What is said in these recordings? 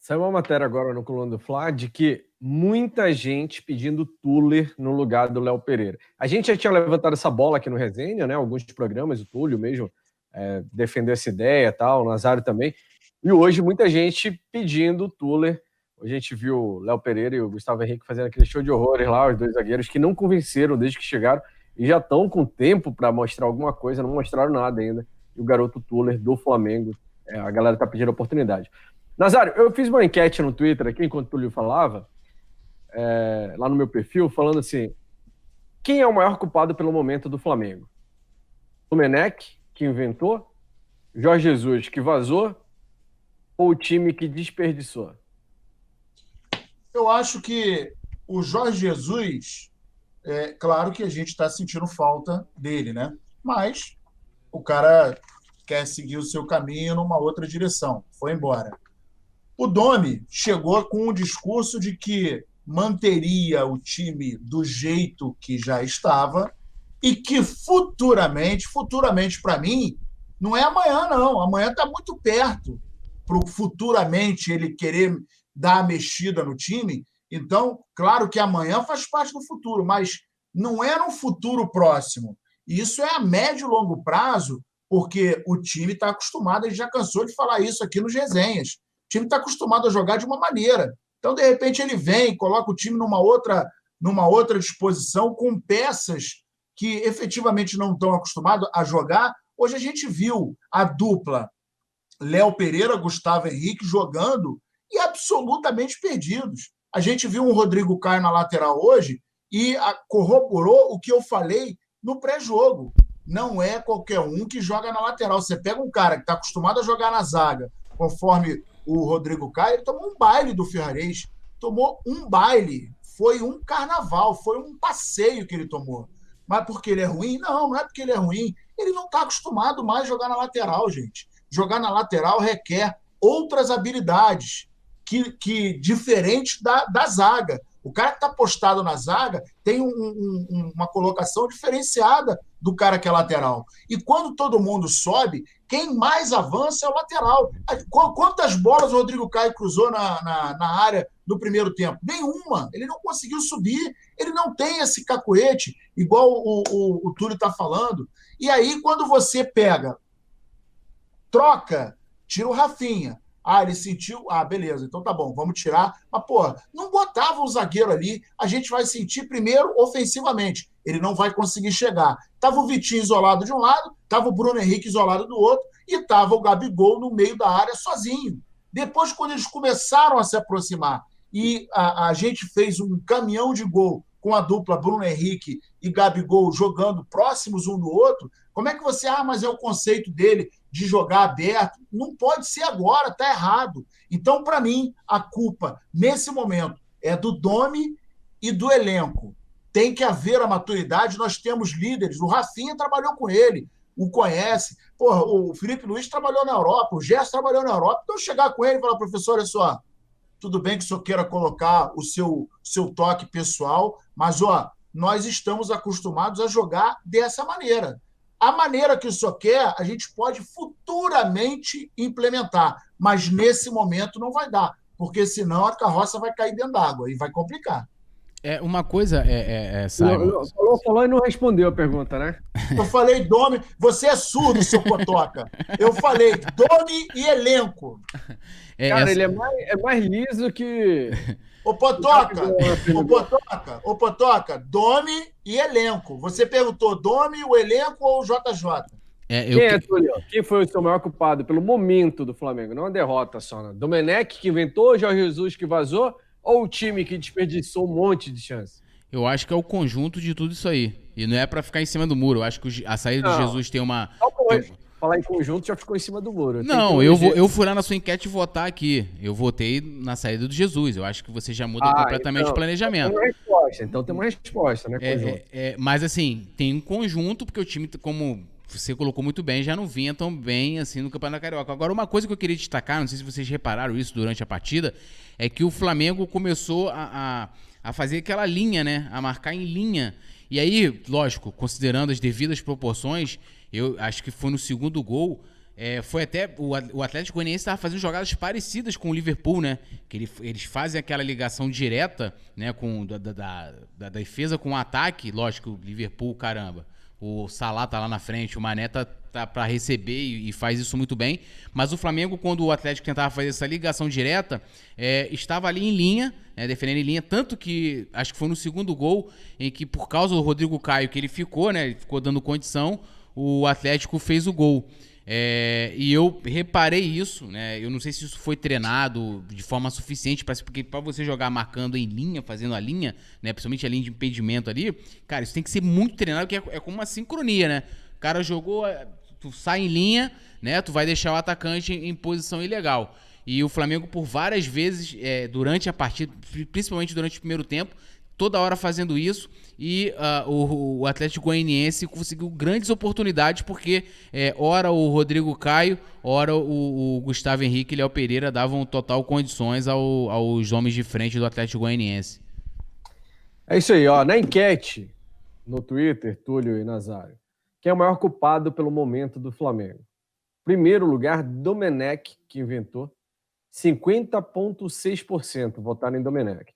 Saiu uma matéria agora no Coluna do Fla de que muita gente pedindo Tuller no lugar do Léo Pereira. A gente já tinha levantado essa bola aqui no Resenha, né? Alguns programas, o Túlio mesmo defendeu essa ideia, tal, o Nazário também. E hoje muita gente pedindo Tuller. Hoje a gente viu o Léo Pereira e o Gustavo Henrique fazendo aquele show de horrores lá, os dois zagueiros que não convenceram desde que chegaram e já estão com tempo para mostrar alguma coisa, não mostraram nada ainda. E o garoto Tuller do Flamengo, a galera está pedindo oportunidade. Nazário, eu fiz uma enquete no Twitter aqui, enquanto o Túlio falava, lá no meu perfil, falando assim, quem é o maior culpado pelo momento do Flamengo? Domenech, que inventou? Jorge Jesus, que vazou? Ou o time que desperdiçou? Eu acho que o Jorge Jesus, claro que a gente está sentindo falta dele, né? Mas o cara quer seguir o seu caminho numa outra direção. Foi embora. O Domi chegou com um discurso de que manteria o time do jeito que já estava e que futuramente para mim, não é amanhã, não. Amanhã está muito perto para o futuramente ele querer dar a mexida no time. Então, claro que amanhã faz parte do futuro, mas não é no futuro próximo. Isso é a médio e longo prazo, porque o time está acostumado, a gente já cansou de falar isso aqui nos resenhas. O time está acostumado a jogar de uma maneira. Então, de repente, ele vem, coloca o time numa outra disposição, com peças que efetivamente não estão acostumados a jogar. Hoje a gente viu a dupla Léo Pereira, Gustavo Henrique jogando e absolutamente perdidos. A gente viu um Rodrigo Caio na lateral hoje e corroborou o que eu falei no pré-jogo. Não é qualquer um que joga na lateral. Você pega um cara que está acostumado a jogar na zaga, conforme o Rodrigo Caio, ele tomou um baile do Ferrarese. Tomou um baile. Foi um carnaval, foi um passeio que ele tomou. Mas porque ele é ruim? Não, não é porque ele é ruim. Ele não está acostumado mais a jogar na lateral, gente. Jogar na lateral requer outras habilidades que diferentes da zaga. O cara que está postado na zaga tem uma colocação diferenciada do cara que é lateral. E quando todo mundo sobe, quem mais avança é o lateral. Quantas bolas o Rodrigo Caio cruzou na área no primeiro tempo? Nenhuma. Ele não conseguiu subir. Ele não tem esse cacuete, igual o Túlio está falando. E aí, quando você pega, troca, tira o Rafinha. Ele sentiu. Beleza, então tá bom, vamos tirar. Mas, porra, não botava o zagueiro ali. A gente vai sentir primeiro ofensivamente. Ele não vai conseguir chegar. Tava o Vitinho isolado de um lado, tava o Bruno Henrique isolado do outro, e tava o Gabigol no meio da área sozinho. Depois, quando eles começaram a se aproximar e a gente fez um caminhão de gol com a dupla Bruno Henrique e Gabigol jogando próximos um do outro, como é que você... mas é o conceito dele de jogar aberto. Não pode ser agora, está errado. Então, para mim, a culpa, nesse momento, é do Domi e do elenco. Tem que haver a maturidade, nós temos líderes. O Rafinha trabalhou com ele, o conhece. Porra, o Felipe Luiz trabalhou na Europa, o Gerson trabalhou na Europa. Então, chegar com ele e falar, professor, olha só, tudo bem que o senhor queira colocar o seu toque pessoal, mas, nós estamos acostumados a jogar dessa maneira. A maneira que o senhor quer, a gente pode futuramente implementar, mas nesse momento não vai dar, porque senão a carroça vai cair dentro d'água e vai complicar. Uma coisa Simon. Falou e não respondeu a pergunta, né? Eu falei Domi, você é surdo, seu cotoca. Eu falei Domi e elenco. Cara, ele é mais liso que... Ô Potoca, Domi e elenco. Você perguntou Domi, o elenco ou o JJ? Quem foi o seu maior culpado pelo momento do Flamengo? Não a derrota só, né? Domenech que inventou, Jorge Jesus que vazou, ou o time que desperdiçou um monte de chance? Eu acho que é o conjunto de tudo isso aí. E não é pra ficar em cima do muro. Eu acho que a saída do Jesus tem uma... Falar em conjunto já ficou em cima do muro. Não, eu fui lá na sua enquete votar aqui. Eu votei na saída do Jesus. Eu acho que você já muda completamente o planejamento. Então tem uma resposta, né? Mas assim, tem um conjunto, porque o time, como você colocou muito bem, já não vinha tão bem assim no Campeonato Carioca. Agora, uma coisa que eu queria destacar, não sei se vocês repararam isso durante a partida, é que o Flamengo começou a fazer aquela linha, né? A marcar em linha. E aí, lógico, considerando as devidas proporções, eu acho que foi no segundo gol foi até o Atlético Goianiense estava fazendo jogadas parecidas com o Liverpool, né? Que eles fazem aquela ligação direta, né? Da defesa com o ataque. Lógico, o Liverpool, caramba. O Salah tá lá na frente, o Mané tá para receber e faz isso muito bem. Mas o Flamengo, quando o Atlético tentava fazer essa ligação direta, estava ali em linha, né, defendendo em linha. Tanto que, acho que foi no segundo gol, em que por causa do Rodrigo Caio, que ele ficou, né? Ele ficou dando condição, o Atlético fez o gol. E eu reparei isso, né? Eu não sei se isso foi treinado de forma suficiente, porque para você jogar marcando em linha, fazendo a linha, né? Principalmente a linha de impedimento ali, cara, isso tem que ser muito treinado, porque é como uma sincronia, né? O cara jogou, tu sai em linha, né? Tu vai deixar o atacante em posição ilegal. E o Flamengo, por várias vezes, durante a partida, principalmente durante o primeiro tempo, toda hora fazendo isso, e o Atlético Goianiense conseguiu grandes oportunidades, porque ora o Rodrigo Caio, ora o Gustavo Henrique e Léo Pereira davam total condições aos homens de frente do Atlético Goianiense. É isso aí, ó. Na enquete no Twitter, Túlio e Nazário, quem é o maior culpado pelo momento do Flamengo? Primeiro lugar, Domenech, que inventou. 50,6% votaram em Domenech.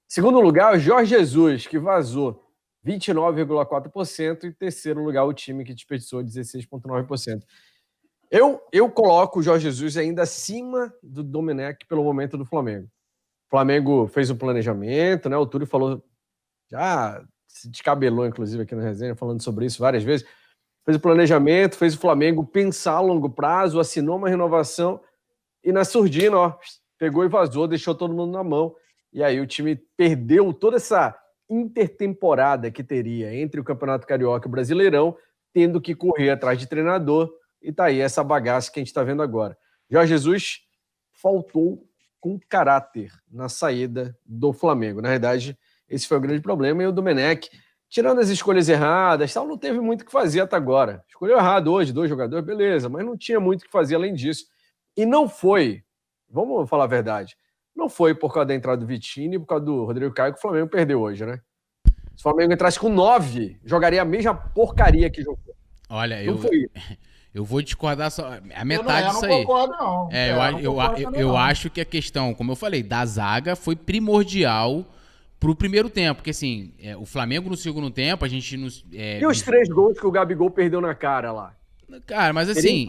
Segundo lugar, o Jorge Jesus, que vazou 29,4%. E terceiro lugar, o time que desperdiçou 16,9%. Eu coloco o Jorge Jesus ainda acima do Domenech pelo momento do Flamengo. O Flamengo fez um planejamento, né? O Túlio falou, já se descabelou, inclusive, aqui na resenha, falando sobre isso várias vezes. Fez o planejamento, fez o Flamengo pensar a longo prazo, assinou uma renovação e na surdina, ó, pegou e vazou, deixou todo mundo na mão. E aí o time perdeu toda essa intertemporada que teria entre o Campeonato Carioca e o Brasileirão, tendo que correr atrás de treinador, e tá aí essa bagaça que a gente tá vendo agora. Jorge Jesus faltou com caráter na saída do Flamengo. Na verdade, esse foi o grande problema, e o Domenech, tirando as escolhas erradas, tal, não teve muito o que fazer até agora. Escolheu errado hoje, 2 jogadores, beleza, mas não tinha muito o que fazer além disso. E não foi, vamos falar a verdade, não foi por causa da entrada do Vitinho e por causa do Rodrigo Caio que o Flamengo perdeu hoje, né? Se o Flamengo entrasse com 9, jogaria a mesma porcaria que jogou. Olha, eu vou discordar só a metade disso aí. Eu não concordo, não. Eu acho que a questão, como eu falei, da zaga foi primordial pro primeiro tempo. Porque, assim, o Flamengo no segundo tempo, a gente... E os 3 gols que o Gabigol perdeu na cara lá? Cara, mas assim,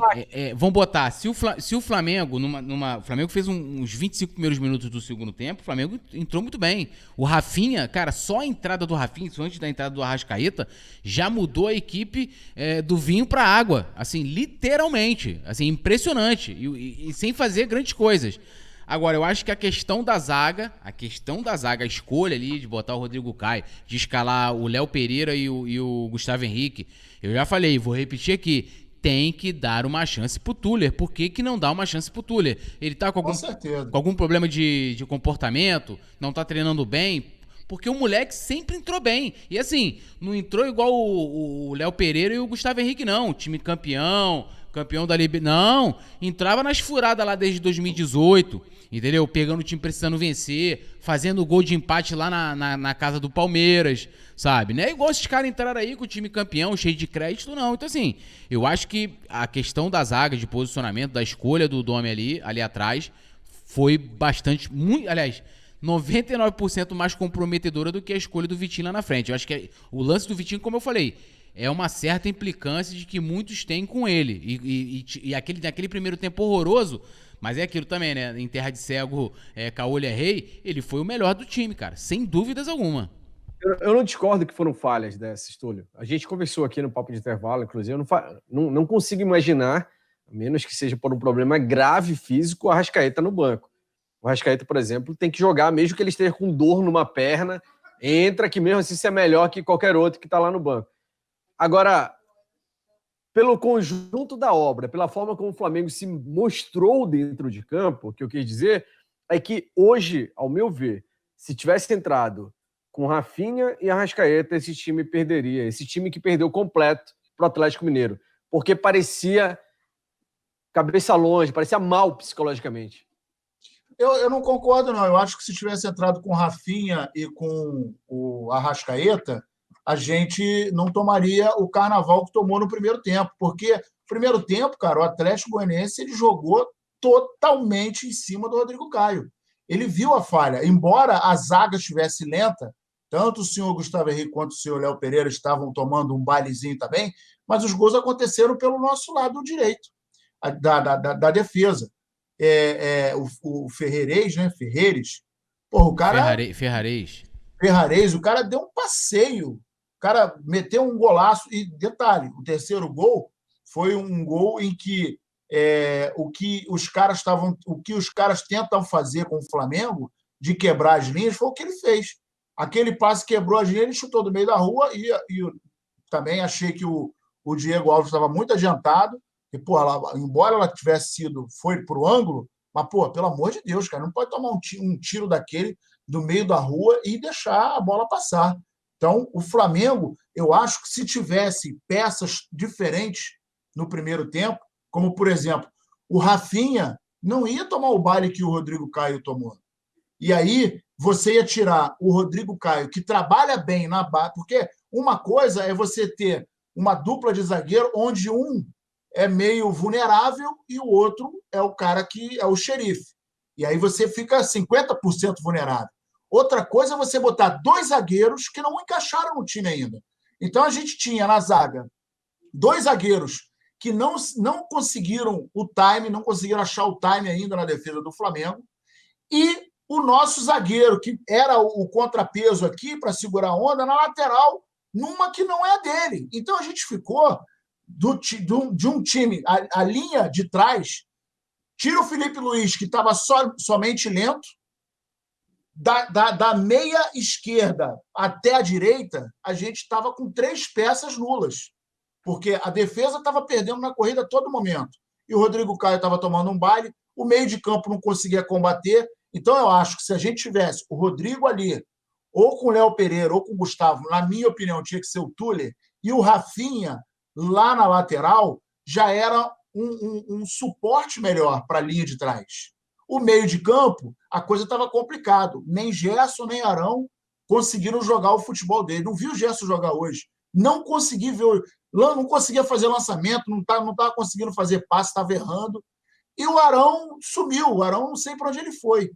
vamos botar, se o Flamengo, o Flamengo fez uns 25 primeiros minutos do segundo tempo, o Flamengo entrou muito bem. O Rafinha, cara, só a entrada do Rafinha, antes da entrada do Arrascaeta, já mudou a equipe do vinho pra água, assim, literalmente, assim, impressionante, e sem fazer grandes coisas. Agora, eu acho que a questão da zaga, a escolha ali de botar o Rodrigo Caio, de escalar o Léo Pereira e o Gustavo Henrique, eu já falei, vou repetir aqui, tem que dar uma chance pro Tuller. Por que não dá uma chance pro Tuller? Ele tá com algum problema de comportamento? Não tá treinando bem? Porque o moleque sempre entrou bem. E assim, não entrou igual o Léo Pereira e o Gustavo Henrique, não. Time campeão da Libertadores. Não, entrava nas furadas lá desde 2018, entendeu? Pegando o time precisando vencer, fazendo gol de empate lá na casa do Palmeiras, sabe? Não é igual esses caras entraram aí com o time campeão, cheio de crédito, não. Então, assim, eu acho que a questão da zaga, de posicionamento, da escolha do Domi ali atrás, foi bastante, aliás, 99% mais comprometedora do que a escolha do Vitinho lá na frente. Eu acho que o lance do Vitinho, como eu falei, é uma certa implicância de que muitos têm com ele. E naquele primeiro tempo horroroso, mas é aquilo também, né? Em terra de cego, caolho é rei, ele foi o melhor do time, cara. Sem dúvidas alguma. Eu não discordo que foram falhas dessas, Túlio. A gente conversou aqui no Papo de Intervalo, inclusive, eu não consigo imaginar, a menos que seja por um problema grave físico, o Arrascaeta no banco. O Arrascaeta, por exemplo, tem que jogar, mesmo que ele esteja com dor numa perna, entra que mesmo assim você é melhor que qualquer outro que está lá no banco. Agora, pelo conjunto da obra, pela forma como o Flamengo se mostrou dentro de campo, o que eu quis dizer é que hoje, ao meu ver, se tivesse entrado com Rafinha e Arrascaeta, esse time perderia. Esse time que perdeu completo para o Atlético Mineiro. Porque parecia cabeça longe, parecia mal psicologicamente. Eu não concordo, não. Eu acho que se tivesse entrado com Rafinha e com o Arrascaeta, a gente não tomaria o carnaval que tomou no primeiro tempo, porque no primeiro tempo, cara, o Atlético Goianiense ele jogou totalmente em cima do Rodrigo Caio. Ele viu a falha, embora a zaga estivesse lenta, tanto o senhor Gustavo Henrique quanto o senhor Léo Pereira estavam tomando um bailezinho também, mas os gols aconteceram pelo nosso lado direito da defesa. O Ferreires, né? Ferreires, porra, o cara... Ferrarese, o cara deu um passeio, o cara meteu um golaço, e detalhe, o terceiro gol foi um gol em que o que os caras tentam fazer com o Flamengo, de quebrar as linhas, foi o que ele fez. Aquele passe quebrou as linhas, ele chutou do meio da rua, e também achei que o Diego Alves estava muito adiantado, e, pô, embora ela foi para o ângulo, mas, pô, pelo amor de Deus, cara, não pode tomar um tiro daquele do meio da rua e deixar a bola passar. Então, o Flamengo, eu acho que se tivesse peças diferentes no primeiro tempo, como, por exemplo, o Rafinha não ia tomar o baile que o Rodrigo Caio tomou. E aí, você ia tirar o Rodrigo Caio, que trabalha bem na base, porque uma coisa é você ter uma dupla de zagueiro onde um é meio vulnerável e o outro é o cara que é o xerife. E aí você fica 50% vulnerável. Outra coisa é você botar dois zagueiros que não encaixaram no time ainda. Então a gente tinha na zaga dois zagueiros que não conseguiram o time, não conseguiram achar o time ainda na defesa do Flamengo, e o nosso zagueiro, que era o contrapeso aqui para segurar a onda, na lateral, numa que não é a dele. Então a gente ficou de um time, a linha de trás, tira o Felipe Luiz, que estava somente lento, da meia esquerda até a direita, a gente estava com 3 peças nulas, porque a defesa estava perdendo na corrida a todo momento. E o Rodrigo Caio estava tomando um baile, o meio de campo não conseguia combater. Então, eu acho que se a gente tivesse o Rodrigo ali, ou com o Léo Pereira, ou com o Gustavo, na minha opinião, tinha que ser o Tuller, e o Rafinha lá na lateral, já era um suporte melhor para a linha de trás. O meio de campo, a coisa estava complicada. Nem Gerson, nem Arão conseguiram jogar o futebol dele. Não vi o Gerson jogar hoje. Não consegui ver, não conseguia fazer lançamento, não estava conseguindo fazer passe, estava errando. E o Arão sumiu. O Arão não sei para onde ele foi.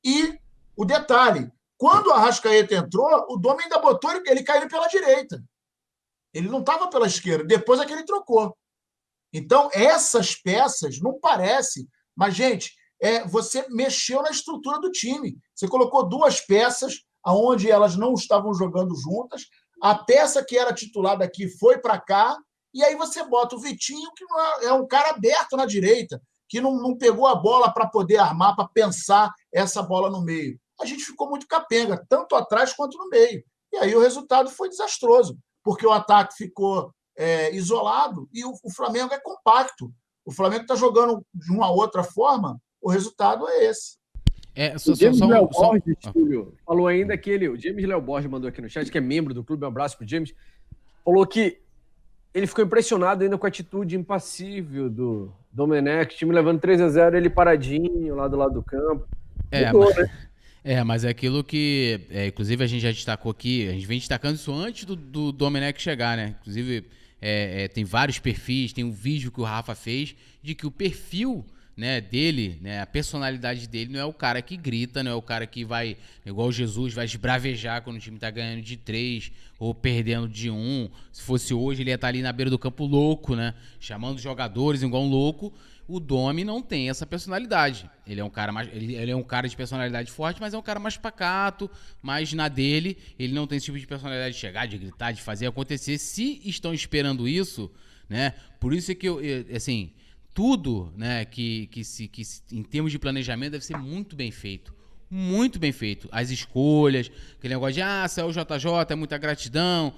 E o detalhe, quando o Arrascaeta entrou, o Dom ainda botou ele caindo pela direita. Ele não estava pela esquerda. Depois é que ele trocou. Então, essas peças não parecem. Mas, gente, você mexeu na estrutura do time. Você colocou 2 peças onde elas não estavam jogando juntas. A peça que era titular daqui foi para cá. E aí você bota o Vitinho, que é um cara aberto na direita, que não pegou a bola para poder armar, para pensar essa bola no meio. A gente ficou muito capenga, tanto atrás quanto no meio. E aí o resultado foi desastroso, porque o ataque ficou isolado e o Flamengo é compacto. O Flamengo está jogando de uma outra forma, o resultado é esse. O James Léo Borges, Túlio, falou ainda que o James Léo Borges mandou aqui no chat, que é membro do clube, um abraço pro James, falou que ele ficou impressionado ainda com a atitude impassível do Domenech, time levando 3-0, ele paradinho lá do lado do campo. Mas é aquilo que, inclusive, a gente já destacou aqui, a gente vem destacando isso antes do Domenech chegar, né? Inclusive, tem vários perfis, tem um vídeo que o Rafa fez de que o perfil, né, dele, né, a personalidade dele não é o cara que grita, não é o cara que vai, igual o Jesus, vai esbravejar quando o time tá ganhando de 3 ou perdendo de 1. Se fosse hoje, ele ia estar ali na beira do campo louco, né, chamando os jogadores igual um louco. O Domi não tem essa personalidade. Ele é um cara ele é um cara de personalidade forte, mas é um cara mais pacato, mais na dele. Ele não tem esse tipo de personalidade de chegar, de gritar, de fazer acontecer. Se estão esperando isso, né, por isso é que assim, tudo, né, que em termos de planejamento deve ser muito bem feito. Muito bem feito. As escolhas, aquele negócio de, saiu o JJ, é muita gratidão.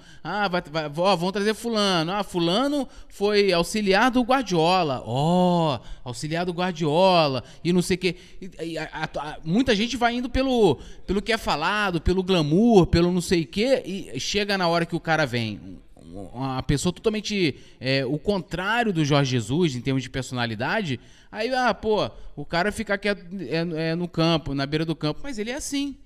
Vão trazer fulano. Fulano foi auxiliar do Guardiola. Auxiliar do Guardiola. E não sei o quê. Muita gente vai indo pelo que é falado, pelo glamour, pelo não sei o quê, e chega na hora que o cara vem. Uma pessoa totalmente o contrário do Jorge Jesus em termos de personalidade, aí, o cara fica quieto no campo, na beira do campo, mas ele é assim.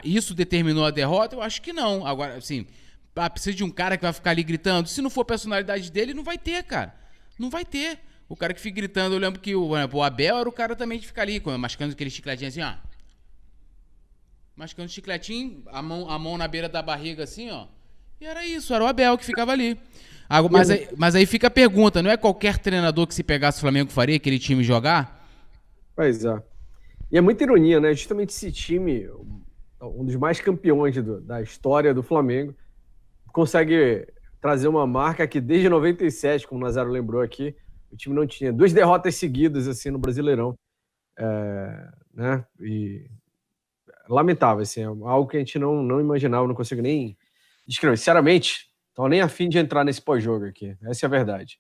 Isso determinou a derrota? Eu acho que não. Agora, assim, precisa de um cara que vai ficar ali gritando. Se não for a personalidade dele, não vai ter, cara. Não vai ter. O cara que fica gritando, eu lembro que o Abel era o cara também de ficar ali, mascando aquele chicletinho assim, ó. Mascando chicletinho, a mão na beira da barriga assim, ó. E era isso, era o Abel que ficava ali. Mas aí fica a pergunta, não é qualquer treinador que se pegasse o Flamengo faria aquele time jogar? Pois é. E é muita ironia, né? Justamente esse time, um dos mais campeões da história do Flamengo, consegue trazer uma marca que desde 97, como o Nazário lembrou aqui, o time não tinha 2 derrotas seguidas assim no Brasileirão. Né? E lamentável, assim, é algo que a gente não imaginava, não consigo nem descrever. Sinceramente, estava nem a fim de entrar nesse pós-jogo aqui. Essa é a verdade.